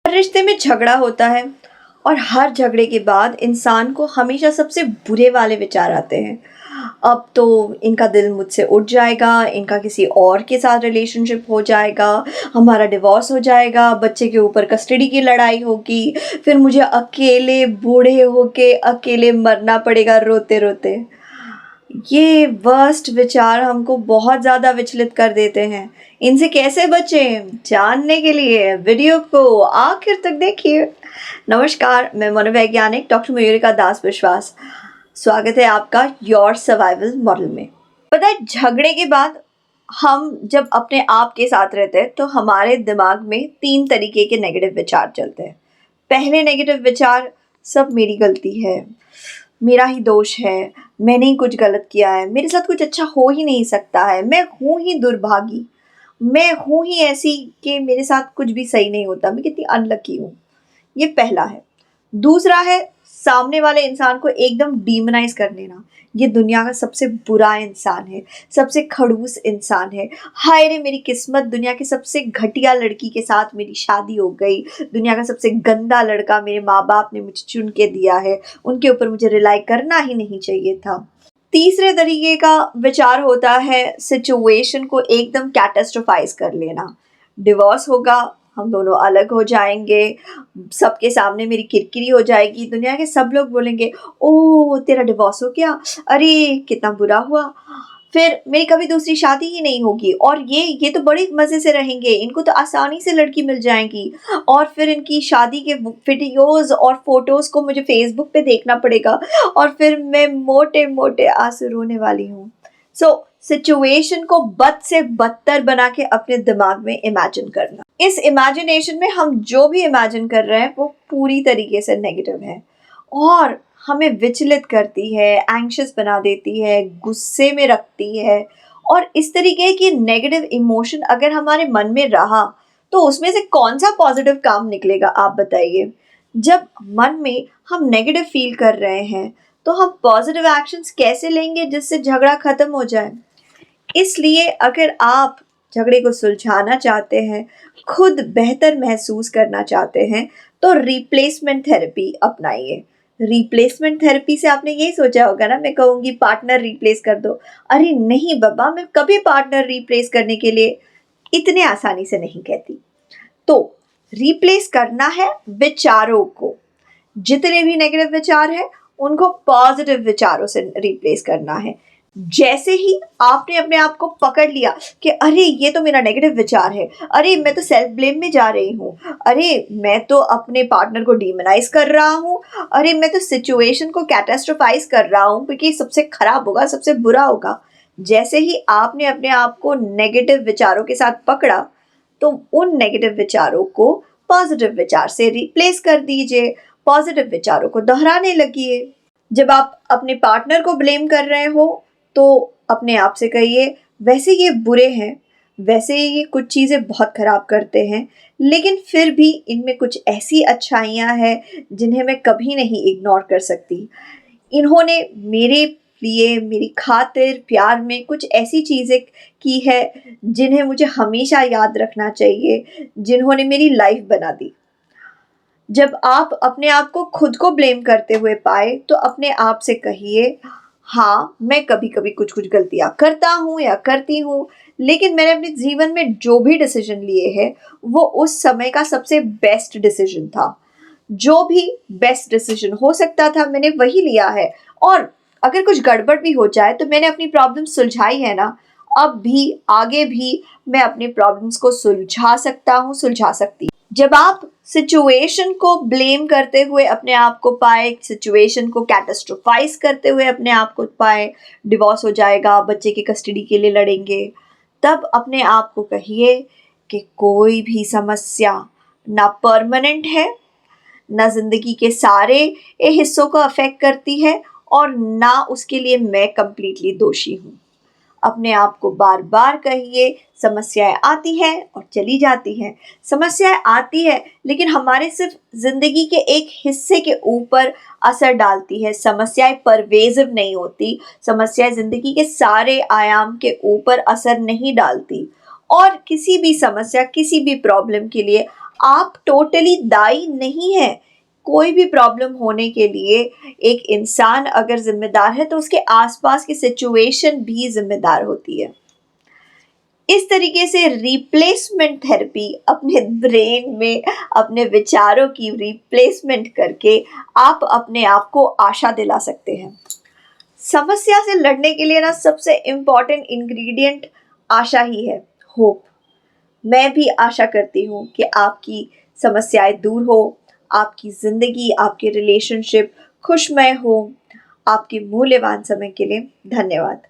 हर रिश्ते में झगड़ा होता है और हर झगड़े के बाद इंसान को हमेशा सबसे बुरे वाले विचार आते हैं। अब तो इनका दिल मुझसे उठ जाएगा, इनका किसी और के साथ रिलेशनशिप हो जाएगा, हमारा डिवोर्स हो जाएगा, बच्चे के ऊपर कस्टडी की लड़ाई होगी, फिर मुझे अकेले बूढ़े होके अकेले मरना पड़ेगा रोते रोते। ये वर्स्ट विचार हमको बहुत ज़्यादा विचलित कर देते हैं। इनसे कैसे बचें? जानने के लिए वीडियो को आखिर तक देखिए। नमस्कार, मैं मनोवैज्ञानिक डॉक्टर मयूरिका दास विश्वास। स्वागत है आपका योर सर्वाइवल मॉडल में। पता है, झगड़े के बाद हम जब अपने आप के साथ रहते हैं तो हमारे दिमाग में 3 तरीके के नेगेटिव विचार चलते हैं। पहले नेगेटिव विचार, सब मेरी गलती है, मेरा ही दोष है, मैंने ही कुछ गलत किया है, मेरे साथ कुछ अच्छा हो ही नहीं सकता है, मैं हूँ ही दुर्भागी, मैं हूँ ही ऐसी कि मेरे साथ कुछ भी सही नहीं होता, मैं कितनी अनलकी हूँ। ये पहला है। दूसरा है सामने वाले इंसान को एकदम डीमोनाइज कर लेना। ये दुनिया का सबसे बुरा इंसान है, सबसे खड़ूस इंसान है, हाय रे मेरी किस्मत, दुनिया की सबसे घटिया लड़की के साथ मेरी शादी हो गई, दुनिया का सबसे गंदा लड़का मेरे माँ बाप ने मुझे चुन के दिया है, उनके ऊपर मुझे रिलाई करना ही नहीं चाहिए था। तीसरे तरीके का विचार होता है सिचुएशन को एकदम कैटास्ट्रोफाइज कर लेना। डिवोर्स होगा, हम दोनों अलग हो जाएंगे, सबके सामने मेरी किरकिरी हो जाएगी, दुनिया के सब लोग बोलेंगे ओ तेरा डिवोर्स हो गया, अरे कितना बुरा हुआ, फिर मेरी कभी दूसरी शादी ही नहीं होगी, और ये तो बड़े मज़े से रहेंगे, इनको तो आसानी से लड़की मिल जाएगी, और फिर इनकी शादी के वीडियोज़ और फोटोज़ को मुझे फेसबुक पे देखना पड़ेगा, और फिर मैं मोटे मोटे आंसू रोने वाली हूँ। सिचुएशन को बद से बदतर बना के अपने दिमाग में इमेजिन करना। इस इमेजिनेशन में हम जो भी इमेजिन कर रहे हैं वो पूरी तरीके से नेगेटिव है और हमें विचलित करती है, एंग्शियस बना देती है, गुस्से में रखती है। और इस तरीके की नेगेटिव इमोशन अगर हमारे मन में रहा तो उसमें से कौन सा पॉजिटिव काम निकलेगा, आप बताइए। जब मन में हम नेगेटिव फील कर रहे हैं तो हम पॉजिटिव एक्शंस कैसे लेंगे जिससे झगड़ा खत्म हो जाए। इसलिए अगर आप झगड़े को सुलझाना चाहते हैं, खुद बेहतर महसूस करना चाहते हैं, तो रिप्लेसमेंट थेरेपी अपनाइए। रिप्लेसमेंट थेरेपी से आपने यही सोचा होगा ना, मैं कहूँगी पार्टनर रिप्लेस कर दो। अरे नहीं बाबा, मैं कभी पार्टनर रिप्लेस करने के लिए इतने आसानी से नहीं कहती। तो रिप्लेस करना है विचारों को। जितने भी नेगेटिव विचार हैं उनको पॉजिटिव विचारों से रिप्लेस करना है। जैसे ही आपने अपने आप को पकड़ लिया कि अरे ये तो मेरा नेगेटिव विचार है, अरे मैं तो सेल्फ ब्लेम में जा रही हूँ, अरे मैं तो अपने पार्टनर को डीमोनाइज कर रहा हूँ, अरे मैं तो सिचुएशन को कैटास्ट्रोफाइज कर रहा हूँ क्योंकि सबसे खराब होगा, सबसे बुरा होगा। जैसे ही आपने अपने आप को नेगेटिव विचारों के साथ पकड़ा तो उन नेगेटिव विचारों को पॉजिटिव विचार से रिप्लेस कर दीजिए, पॉजिटिव विचारों को दोहराने लगिए। जब आप अपने पार्टनर को ब्लेम कर रहे हो तो अपने आप से कहिए वैसे ये बुरे हैं, वैसे ये कुछ चीज़ें बहुत ख़राब करते हैं, लेकिन फिर भी इनमें कुछ ऐसी अच्छाइयाँ हैं जिन्हें मैं कभी नहीं इग्नोर कर सकती। इन्होंने मेरे लिए, मेरी खातिर प्यार में कुछ ऐसी चीज़ें की है जिन्हें मुझे हमेशा याद रखना चाहिए, जिन्होंने मेरी लाइफ बना दी। जब आप अपने आप को खुद को ब्लेम करते हुए पाए तो अपने आप से कहिए हाँ, मैं कभी कभी कुछ कुछ गलतियाँ करता हूँ या करती हूँ, लेकिन मैंने अपने जीवन में जो भी डिसीजन लिए हैं वो उस समय का सबसे बेस्ट डिसीजन था। जो भी बेस्ट डिसीजन हो सकता था मैंने वही लिया है, और अगर कुछ गड़बड़ भी हो जाए तो मैंने अपनी प्रॉब्लम सुलझाई है ना। अब भी आगे भी मैं अपने प्रॉब्लम्स को सुलझा सकता हूँ, सुलझा सकती हूँ। जब आप सिचुएशन को ब्लेम करते हुए अपने आप को पाए, सिचुएशन को कैटास्ट्रोफाइज करते हुए अपने आप को पाए, डिवोर्स हो जाएगा, बच्चे की कस्टडी के लिए लड़ेंगे, तब अपने आप को कहिए कि कोई भी समस्या ना परमानेंट है, ना जिंदगी के सारे हिस्सों को अफेक्ट करती है, और ना उसके लिए मैं कंप्लीटली दोषी हूँ। अपने आप को बार बार कहिए समस्याएं आती हैं और चली जाती हैं। समस्याएं आती है लेकिन हमारे सिर्फ जिंदगी के एक हिस्से के ऊपर असर डालती है। समस्याएं परवेजिव नहीं होती, समस्याएं जिंदगी के सारे आयाम के ऊपर असर नहीं डालती। और किसी भी समस्या, किसी भी प्रॉब्लम के लिए आप टोटली दायी नहीं हैं। कोई भी प्रॉब्लम होने के लिए एक इंसान अगर ज़िम्मेदार है तो उसके आसपास की सिचुएशन भी ज़िम्मेदार होती है। इस तरीके से रिप्लेसमेंट थेरेपी अपने ब्रेन में अपने विचारों की रिप्लेसमेंट करके आप अपने आप को आशा दिला सकते हैं। समस्या से लड़ने के लिए ना सबसे इम्पॉर्टेंट इंग्रेडिएंट आशा ही है, होप। मैं भी आशा करती हूँ कि आपकी समस्याएं दूर हो, आपकी ज़िंदगी, आपके रिलेशनशिप खुशमय हो। आपके मूल्यवान समय के लिए धन्यवाद।